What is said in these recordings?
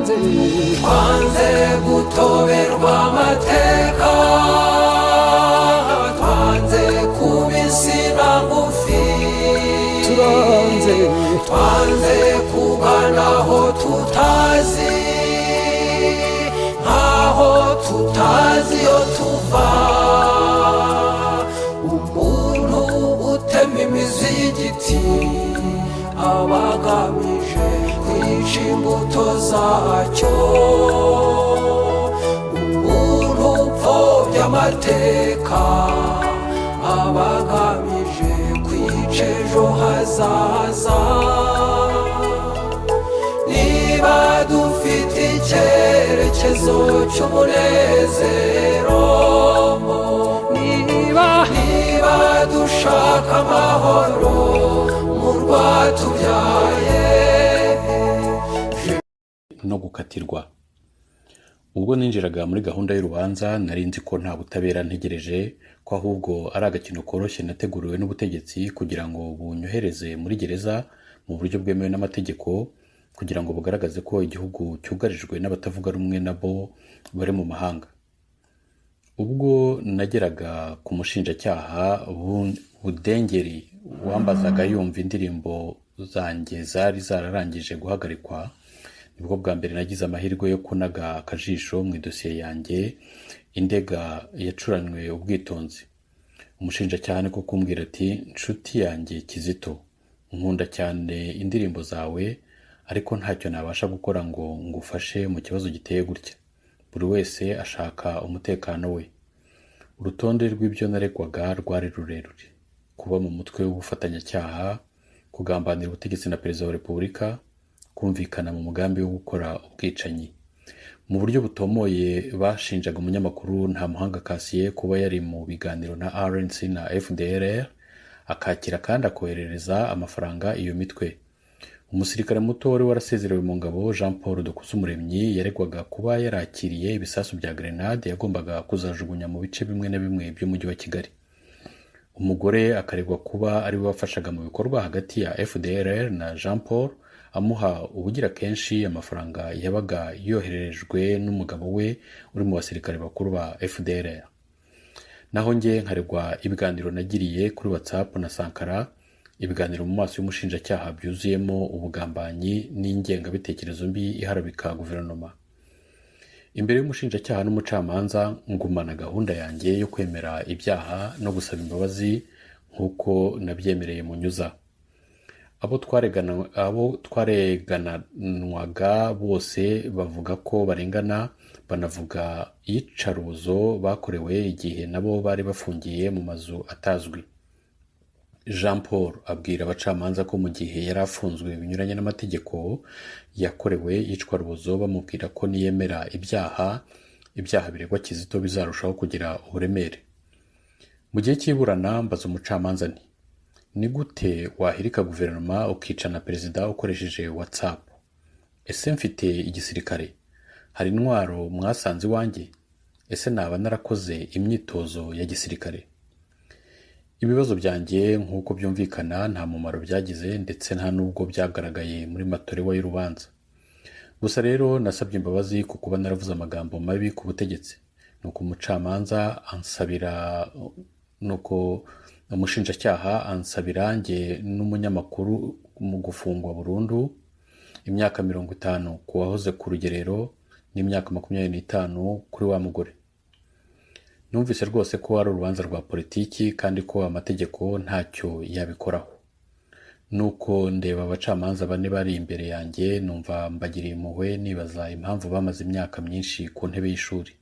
twanze gutoberwa amateka, twanze kuba insina ngufi, twanze kugana aho tutazi, nkaho tutazi iyo tuva. Umuntu utema imizi y'igiti aba agamije kwica imbuto zacyo. Umuntu upfobya amateka aba agamije kwica ejo hazaza. Niba dufite icyerekezo cy'umunezero, niba dushaka amahoro mu rwatubyaye. no gukatirwa. Ubwo ninjiraga muri gahunda y'urubanza nari nzi ko nta butabera ntegereje, ko ahubwo ari agakino koroshye nateguriwe n'ubutegetsi kugira ngo bunyohereze muri gereza mu buryo bwemewe n'amategeko, kugira ngo bugaragaze ko igihugu cyugarijwe n'abatavuga rumwe nabo bari mu mahanga. Ubwo nageraga ku mushinjacyaha Budengeri wambazaga yumva indirimbo zanjye zari zararangije guhagarikwa, nibwo bwa mbere nagize amahirwe yo kunaga akajisho mu idosiye yanjye indega yacuranywe ubwitonzi. Umushinjacyaha niko kumbwira ati, nshuti yanjye Kizito, nkunda cyane indirimbo zawe, ariko ntacyo nabasha gukora ngo ngufashe mu kibazo giteye gutya. Buri wese ashaka umutekano we. Urutonde rw'ibyo naregwaga rwari rurerure: kuba mu mutwe w'ubufatanyacyaha, kugambanira ubutegetsi na perezida wa repubulika, kumvikana mu mugambi wo gukora ubwicanyi. Mu buryo butomoye bashinjaga umunyamakuru Ntamuhanga Cassier kuba yari mu biganiro na RNC na FDLR, akakira kandi akoherereza amafaranga iyo mitwe. Umusirikare muto wari warasezerewe mu ngabo Jean Paul Dukuzumuremyi yaregwaga kuba yarakiriye ibisasu bya grenade yagombaga kuzajugunya mu bice bimwe na bimwe by'umujyi wa Kigali. Umugore akaregwa kuba ari we wafashaga mu bikorwa hagati ya FDLR na Jean Paul, amuha ubugira kenshi amafaranga yabaga yohererejwe n'umugabo we uri mu basirikare bakuru ba FDLR. Naho nge nkaregwa ibiganiro nagiriye kuri WhatsApp na Sankara, ibiganiro mu maso y'umushinjacyaha byuzuyemo ubugambanyi n'ingengabitekerezo mbi iharabika guverinoma. Imbere y'umushinjacyaha n'umucamanza ngumana gahunda yanjye yo kwemera ibyaha no gusaba imbabazi nk'uko nabyemereye Munyuza. Abo twareganwaga bose bavuga ko barengana, banavuga iyicarubozo bakorewe igihe nabo bari bafungiye mu mazu atazwi. Jean Paul abwira abacamanza ko mu gihe yari afunzwe binyuranye n'amategeko yakorewe iyicwarubozo, bamubwira ko niyemera ibyaha biregwa Kizito bizarushaho kugira uburemere. Mu gihe cy'iburana mbaza umucamanza nti, ni gute wahirika guverinoma ukica na perezida ukoresheje WhatsApp? Ese mfite igisirikare? Hari intwaro mwasanze iwanjye? Ese naba narakoze imyitozo ya gisirikare? Ibibazo byanjye nk'uko byumvikana nta mumaro byagize, ndetse nta nubwo byagaragaye muri matorewa y'urubanza. Gusa rero nasabye imbabazi ku kuba naravuze amagambo mabi ku butegetsi. Nuko umucamanza ansabira, nuko umushinjacyaha ansabira nge n'umunyamakuru mu gufungwa burundu imyaka 50 ku wahoze ku rugerero n'imyaka 25 kuri wa mugore. Numvise rwose ko ari urubanza rwa politiki kandi ko amategeko ntacyo yabikoraho. Nuko ndeba abacamanza bane bari imbere yanjye, numva mbagiriye impuhwe, nibaza impamvu bamaze imyaka myinshi ku ntebe y'ishuri.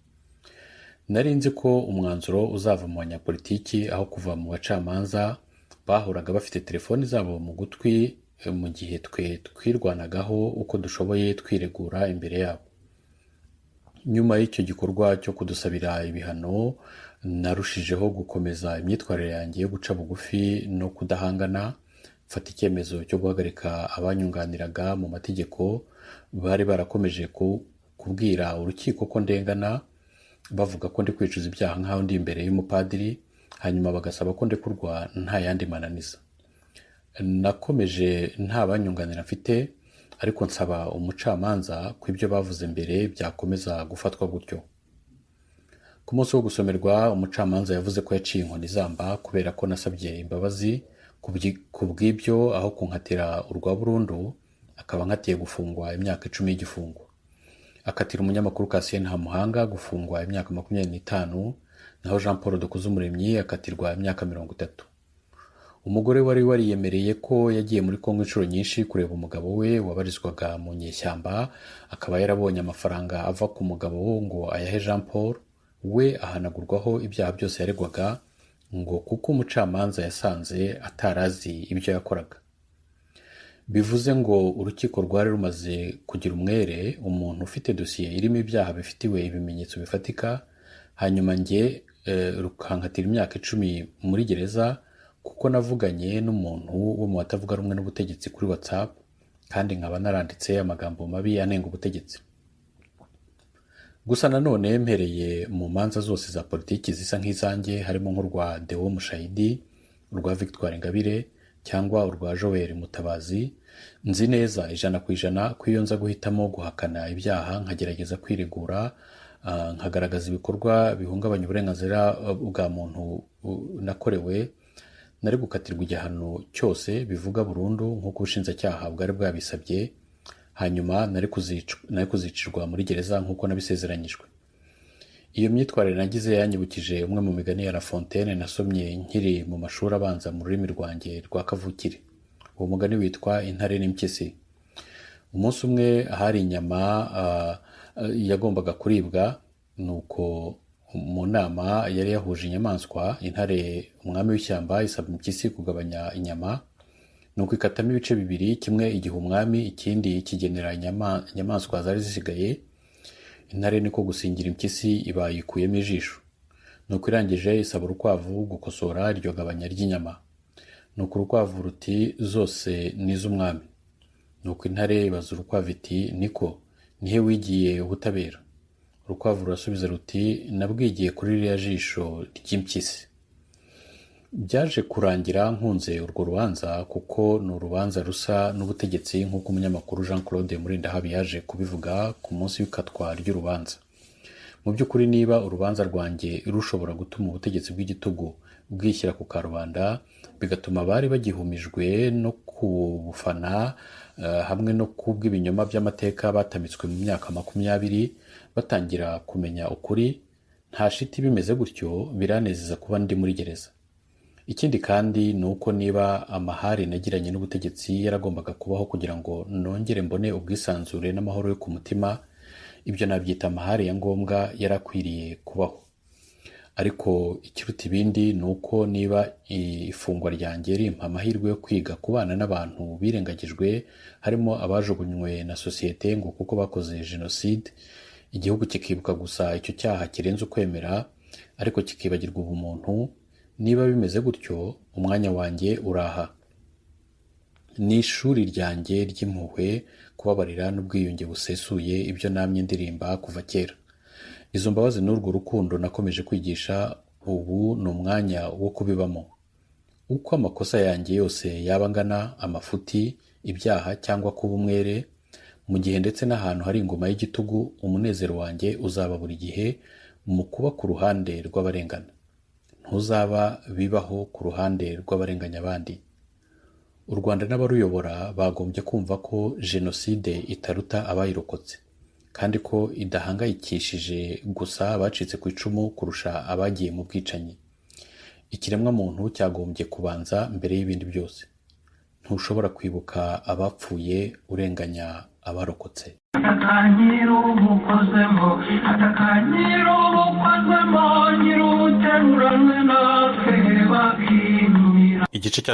Nari nzi ko umwanzuro uzava mu banyapolitiki aho kuva mu bacamanza. Bahoraga bafite telefoni zabo mu gutwi mu gihe twe twirwanagaho uko dushoboye twiregura imbere yabo. Nyuma y'icyo gikorwa cyo kudusabira ibihano, narushijeho gukomeza imyitwarire yanjye yo guca bugufi no kudahangana, mfata icyemezo cyo guhagarika abanyunganiraga mu mategeko. Bari barakomeje kubwira urukiko ko ndengana, bavuga ko ndi kwicuza ibyaha nk'aho ndi imbere y'umupadiri, hanyuma bagasaba ko ndekurwa nta yandi mananiza. Nakomeje nta banyunganira mfite, ariko nsaba umucamanza ko ibyo bavuze mbere byakomeza gufatwa gutyo. Ku munsi wo gusomerwa, umucamanza yavuze ko yaciye inkoni zamba kubera ko nasabye imbabazi ku bw'ibyo, aho kunkatira urwa burundu akaba nkatiye gufungwa imyaka 10 y'igifungo. Akatira umunyamakuru Cassien Ntamuhanga gufungwa imyaka 25, naho Jean Paul Dukuzumuremyi akatirwa imyaka 30. Umugore wari wariyemereye ko yagiye muri Kongo inshuro nyinshi kureba umugabo we wabarizwaga mu nyeshyamba, akaba yarabonye amafaranga ava ku mugabo ngo ayahe Jean Paul, we ahanagurwaho ibyaha byose yaregwaga ngo kuko umucamanza yasanze atarazi ibyo yakoraga. Bivuze ngo urukiko rwari rumaze kugira umwere umuntu ufite dosiye irimo ibyaha bifitiwe ibimenyetso bifatika, hanyuma njye rukankatira imyaka 10 muri gereza kuko navuganye n'umuntu wo mu batavuga rumwe n'ubutegetsi kuri WhatsApp, kandi nkaba naranditse amagambo mabi anenga ubutegetsi. Gusa nanone mpereye mu manza zose za politiki zisa nk'izanjye, harimo nk'urwa Deo Mushayidi, urwa Victoire Ingabire cyangwa urwa Joel Mutabazi, nzi neza 100% ko iyo nza guhitamo guhakana ibyaha nkagerageza kwiregura, nkagaragaza ibikorwa bihungabanya uburenganzira bwa muntu nakorewe, nari gukatirwa igihano cyose bivuga burundu nk'uko ubushinjacyaha bwari bwabisabye, hanyuma nari kuzicirwa muri gereza nk'uko nabisezeranyijwe. Iyo myitwarire nagize yanyibukije umwe mu migani ya La Fontaine nasomye nkiri mu mashuri abanza mu rurimi rwanjye rwa kavukire. Uwo mugani witwa Intare n'Impyisi. Umunsi umwe hari inyama yagombaga kuribwa, nuko mu nama yari yahuje inyamaswa, intare umwami w'ishyamba isaba impyisi kugabanya inyama, nuko ikatamo ibice bibiri, kimwe igiha umwami, ikindi kigenera inyamaswa zari zisigaye. Intare niko gusingira impyisi iba yikuyemo ijisho, nuko irangije isaba urukwavu gukosora iryo gabanya ry'inyama, nuko urukwavu ruti zose n'iz'umwami. Nuko intare ibaza urukwavu iti niko nihe wigiye ubutabera? Urukwavu rurasubiza ruti nabwigiye kuri ririya jisho ry'impyisi. Byaje kurangira nkunze urwo rubanza kuko ni urubanza rusa n'ubutegetsi nk'uko umunyamakuru Jean Claude Murindahabi yaje kubivuga ku munsi w'ikatwa ry'urubanza. Mu by'ukuri niba urubanza rwanjye rushobora gutuma ubutegetsi bw'igitugu bwishyira ku karubanda, bigatuma abari bagihumijwe no kubufana hamwe no kubw'ibinyoma by'amateka batamitswe mu myaka 20 batangira kumenya ukuri, nta shiti bimeze gutyo biranezeza kuba ndi muri gereza. Ikindi kandi ni uko niba amahari nagiranye n'ubutegetsi yaragombaga kubaho kugira ngo nongere mbone ubwisanzure n'amahoro yo ku mutima, ibyo nabyita amahari ya ngombwa yarakwiriye kubaho. Ariko ikiruta ibindi ni uko niba ifungwa ryanjye rimpa amahirwe yo kwiga kubana n'abantu birengagijwe, harimo abajugunywe na sosiyete ngo kuko bakoze jenoside, igihugu kikibuka gusa icyo cyaha kirenze ukwemera ariko kikibagirwa ubumuntu, niba bimeze gutyo umwanya wanjye uraha. Ni ishuri ryanjye ry'impuhwe, kubabarira n'ubwiyunge busesuye, ibyo namye ndirimba kuva kera. Izo mbabazi n'urwo rukundo nakomeje kwigisha, ubu ni umwanya wo kubibamo. Uko amakosa yanjye yose yaba angana, amafuti, ibyaha cyangwa kuba umwere, mu gihe ndetse n'ahantu hari ingoma y'igitugu, umunezero wanjye uzaba buri gihe mu kuba ku ruhande rw'abarengana. Ntuzaba bibaho ku ruhande rw'abarenganya abandi. U Rwanda n'abaruyobora bagombye kumva ko jenoside itaruta abayirokotse, kandi ko idahangayikishije gusa abacitse ku icumu kurusha abagiye mu bwicanyi. Ikiremwa muntu cyagombye kubanza mbere y'ibindi byose. Ntushobora kwibuka abapfuye urenganya abarokotse. Atakanyiro umukozemo, atakanyiro umukozemo, nyiruteruranwe natwe bakimira. Igice cya